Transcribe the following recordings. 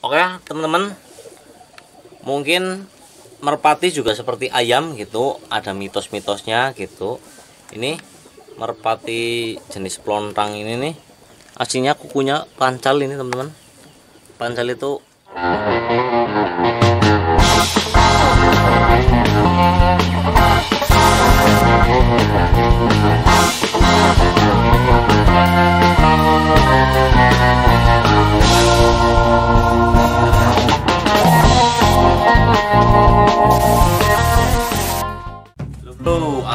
Oke teman-teman, mungkin merpati juga seperti ayam gitu, ada mitos-mitosnya gitu. Ini merpati jenis pelontang ini nih, aslinya kukunya pancal ini teman-teman. Pancal itu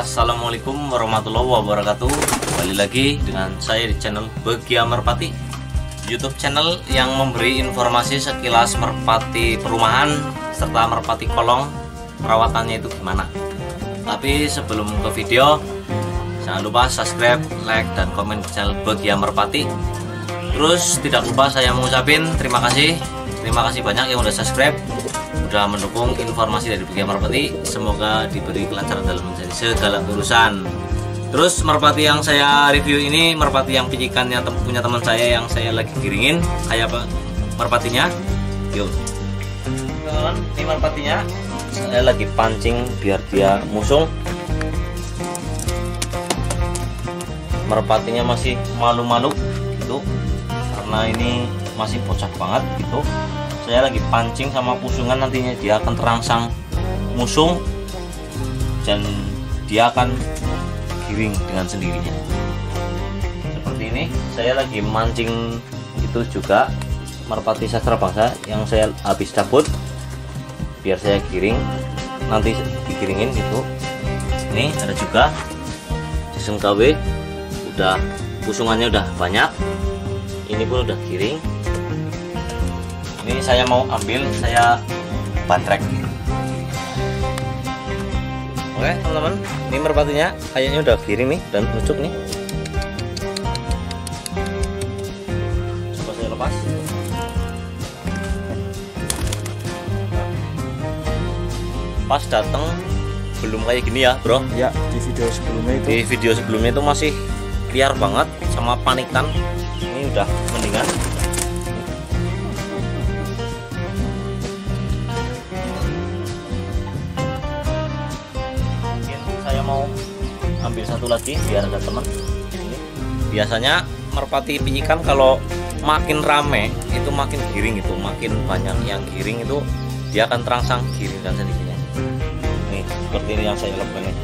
Assalamualaikum warahmatullahi wabarakatuh. Kembali lagi dengan saya di channel Bagia Merpati, YouTube channel yang memberi informasi sekilas merpati perumahan serta merpati kolong, perawatannya itu gimana. Tapi sebelum ke video, jangan lupa subscribe, like, dan komen di channel Bagia Merpati. Terus tidak lupa saya mengucapin terima kasih banyak yang udah subscribe, udah mendukung informasi dari Bagia Merpati. Semoga diberi kelancaran dalam menjadi segala urusan. Terus merpati yang saya review ini merpati yang picikannya punya teman saya yang saya lagi giringin. Kayak apa merpatinya? Yuk teman, ini merpatinya saya lagi pancing biar dia musung. Merpatinya masih malu-malu gitu, karena ini masih bocah banget gitu. Saya lagi pancing sama pusungan, nantinya dia akan terangsang musung dan dia akan giring dengan sendirinya. Seperti ini, saya lagi mancing itu juga merpati sastra bangsa yang saya habis cabut biar saya giring, nanti digiringin gitu. Ini ada juga sistem KW, udah pusungannya udah banyak, ini pun udah giring. Ini saya mau ambil, saya bantrek. Oke teman-teman, ini merpatinya kayaknya udah giring nih dan lucuk nih. Coba saya lepas. Pas datang belum kayak gini ya bro. Ya, di video sebelumnya itu. Di video sebelumnya itu masih liar banget sama panikan. Ini udah mendingan. Mau ambil satu lagi biar ada teman. Biasanya merpati picikan kalau makin rame itu makin giring, itu makin banyak yang giring itu dia akan terangsang giring dan sendirinya. Nih seperti ini yang saya lakukan ini.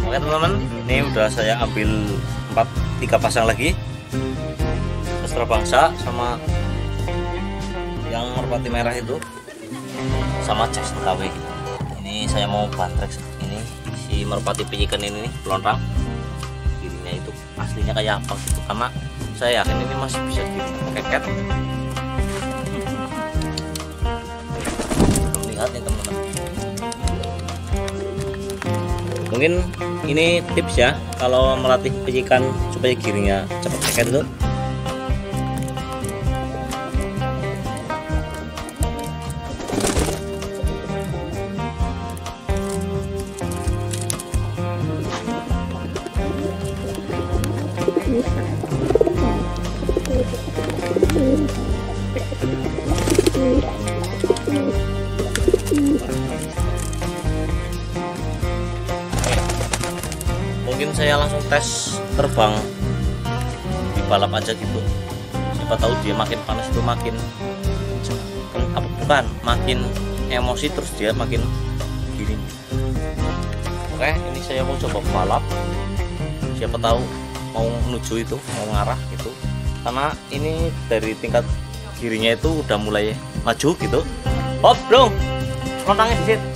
Oke teman-teman, ini udah saya ambil 3 pasang lagi, sastra bangsa sama yang merpati merah itu sama Jackson KW. Ini saya mau bantrek ini si merpati picikan ini nih, pelontang. Giringnya itu aslinya kayak apa gitu, karena saya yakin ini masih bisa giring keket. Belum lihat nih teman-teman. Mungkin ini tips ya kalau melatih picikan supaya giringnya cepat keket itu. Mungkin saya langsung tes terbang di balap aja gitu, siapa tahu dia makin panas itu makin makin emosi, terus dia makin giring. Oke, ini saya mau coba balap, siapa tahu mau menuju itu, mau ngarah gitu, karena ini dari tingkat giringnya itu udah mulai maju gitu. Hop dong, lontangnya di situ.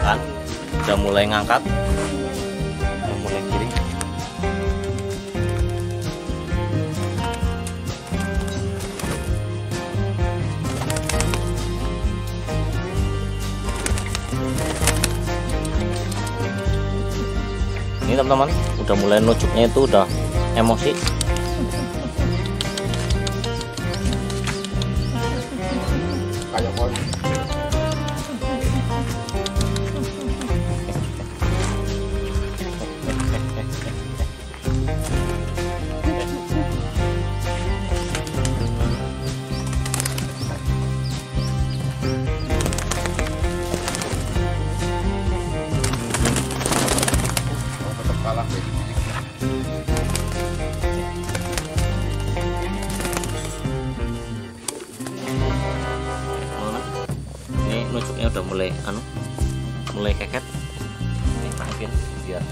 Kan udah mulai ngangkat, udah mulai giring. Ini teman-teman udah mulai nucuknya itu udah emosi. udah mulai keket. Ini mungkin biar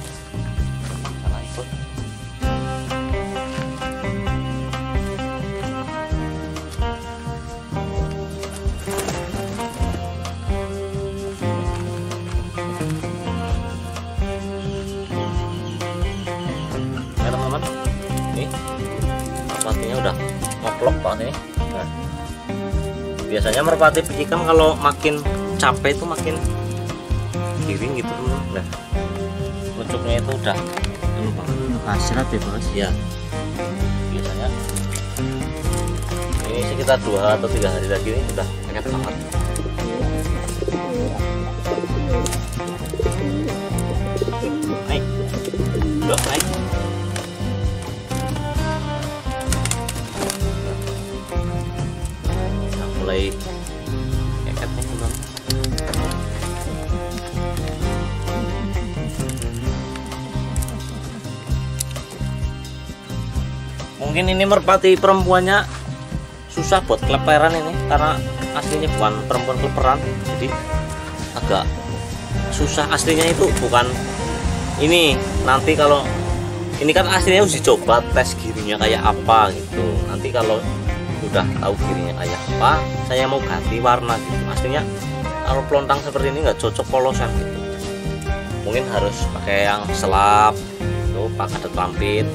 salah ikut. Ya teman-teman, ini merpatinya udah ngoklok banget ini. Nah, biasanya merpati picikan kalau makin capek itu makin giring gitu teman. Nah, pucuknya itu udah hasrat ya bos ya. Biasanya ini sekitar 2 atau 3 hari lagi ini udah keket banget. Naik, udah naik. Nah, mulai keket nih teman. Mungkin ini merpati perempuannya susah buat keleperan ini karena aslinya bukan perempuan keleperan, jadi agak susah. Aslinya itu bukan ini. Nanti kalau ini kan aslinya harus dicoba tes girinya kayak apa gitu. Nanti kalau udah tahu girinya kayak apa, saya mau ganti warna gitu. Aslinya kalau pelontang seperti ini nggak cocok polosan gitu. Mungkin harus pakai yang selap tuh, pakai ada lampit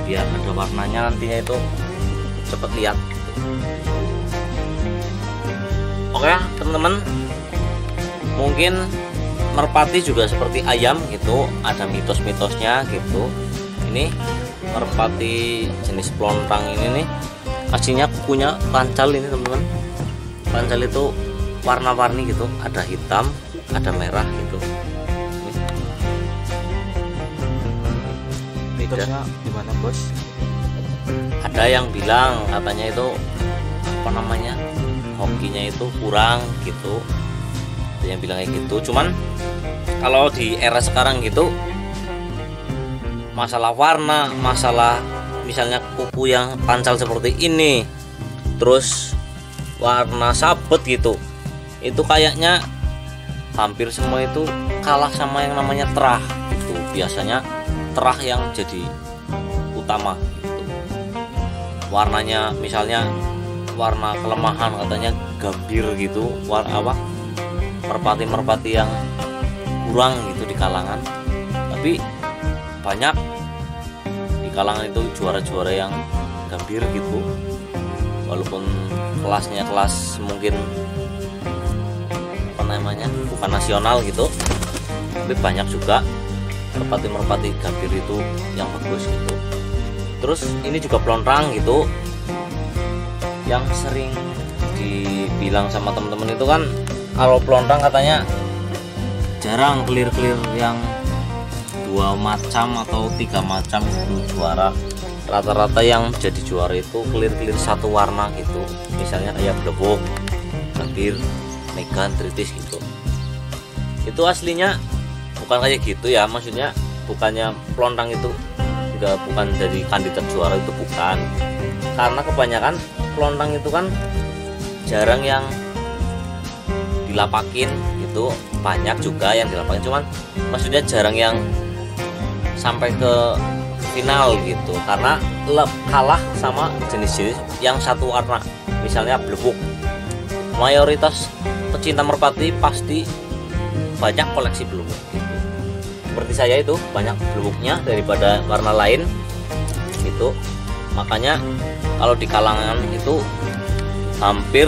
biar ada warnanya, nantinya itu cepet lihat gitu. Oke teman-teman, mungkin merpati juga seperti ayam gitu, ada mitos-mitosnya gitu. Ini merpati jenis pelontang ini nih aslinya kukunya pancal ini teman-teman. Pancal itu warna-warni gitu, ada hitam, ada merah gitu. mitosnya gimana bos? Ada yang bilang katanya itu apa namanya, hokinya itu kurang gitu. Ada yang bilang kayak gitu. Cuman kalau di era sekarang gitu, masalah warna, masalah misalnya kuku yang pancal seperti ini, terus warna sabet gitu, itu kayaknya hampir semua itu kalah sama yang namanya terah gitu. Biasanya terah yang jadi utama gitu. Warnanya misalnya warna kelemahan katanya gambir gitu, warna merpati-merpati yang kurang gitu di kalangan. Tapi banyak di kalangan itu juara-juara yang gambir gitu, walaupun kelasnya kelas mungkin apa namanya bukan nasional gitu, tapi banyak juga merpati-merpati gambir itu yang bagus gitu. Terus ini juga pelontang gitu, yang sering dibilang sama temen-temen itu kan kalau pelontang katanya jarang clear-clear yang 2 macam atau 3 macam itu juara. Rata-rata yang jadi juara itu clear-clear satu warna gitu, misalnya kayak blebok, gambir, megan, tritis gitu. Itu aslinya bukan kayak gitu ya, maksudnya bukannya pelontang itu juga bukan jadi kandidat juara, itu bukan. Karena kebanyakan pelontang itu kan jarang yang dilapakin gitu, banyak juga yang dilapakin, cuman maksudnya jarang yang sampai ke final gitu, karena kalah sama jenis-jenis yang satu warna, misalnya blebok. Mayoritas pecinta merpati pasti banyak koleksi blebok gitu. Seperti saya itu banyak bleboknya daripada warna lain gitu. Makanya kalau di kalangan itu hampir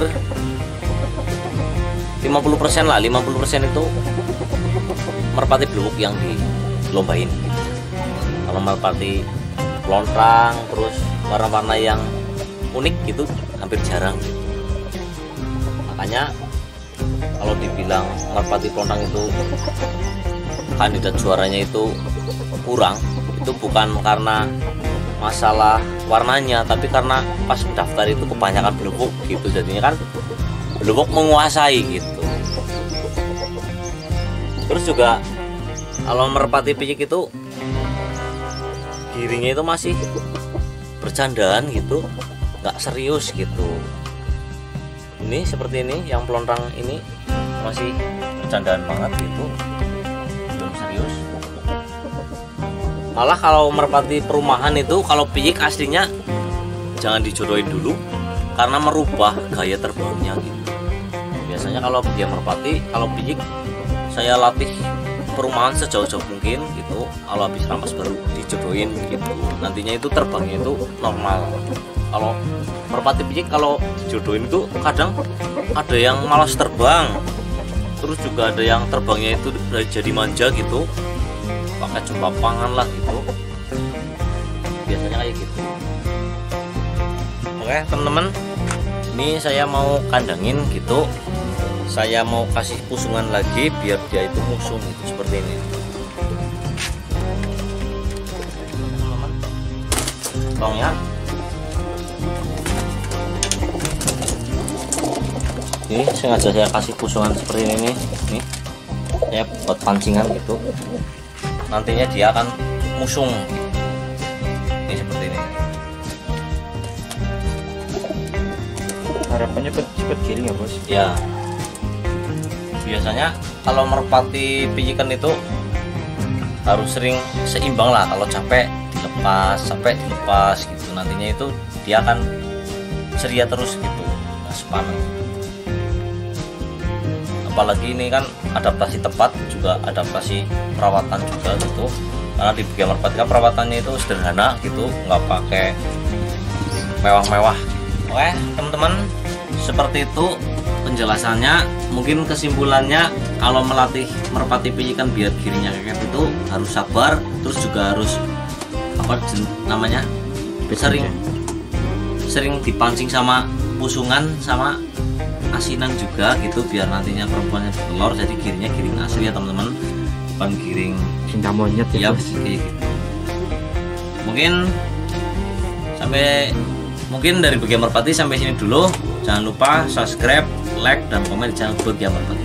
50% lah, 50% itu merpati blebok yang dilombain gitu. Kalau merpati pelontang terus warna-warna yang unik gitu hampir jarang gitu. Makanya kalau dibilang merpati pelontang itu kandidat juaranya itu kurang, itu bukan karena masalah warnanya, tapi karena pas mendaftar itu kebanyakan blebok gitu, jadinya kan blebok menguasai gitu. Terus juga kalau merpati picik itu giringnya itu masih bercandaan gitu, nggak serius gitu. ini seperti ini, yang pelontang ini masih bercandaan banget gitu, belum serius. Malah kalau merpati perumahan itu kalau piyik aslinya jangan dijodohin dulu karena merubah gaya terbangnya gitu. Biasanya kalau dia merpati, kalau piyik saya latih perumahan sejauh-jauh mungkin gitu. Kalau habis rampas baru dijodohin gitu. Nantinya itu terbangnya itu normal. Kalau merpati piyik kalau dijodohin itu kadang ada yang malas terbang. Terus juga ada yang terbangnya itu jadi manja gitu, pakai jumpa pangan lah gitu, biasanya kayak gitu. Oke teman-teman, ini saya mau kandangin gitu, saya mau kasih pusungan lagi biar dia itu musung gitu, seperti ini teman-teman. Tolongnya ini sengaja saya kasih pusungan seperti ini nih, saya buat pancingan gitu, nantinya dia akan musung ini seperti ini. Harapannya cepat giring ya bos? Ya, biasanya kalau merpati pijikan itu harus sering seimbang lah, kalau capek dilepas gitu, nantinya itu dia akan ceria terus gitu, nggak sepaneng. Apalagi ini kan adaptasi tepat, juga adaptasi perawatan juga gitu, karena di bagian merpati kan perawatannya itu sederhana gitu, nggak pakai mewah-mewah. Oke teman-teman, seperti itu penjelasannya. Mungkin kesimpulannya, kalau melatih merpati pijikan biar giringnya keket itu harus sabar, terus juga harus namanya sering dipancing sama pusungan sama asinan juga gitu, biar nantinya perempuannya bertelur, jadi giringnya giring asli ya teman-teman, bukan giring cinta monyet ya bos. Kayak gitu. Mungkin dari bagian merpati sampai sini dulu. Jangan lupa subscribe, like, dan komen di channel bagian merpati.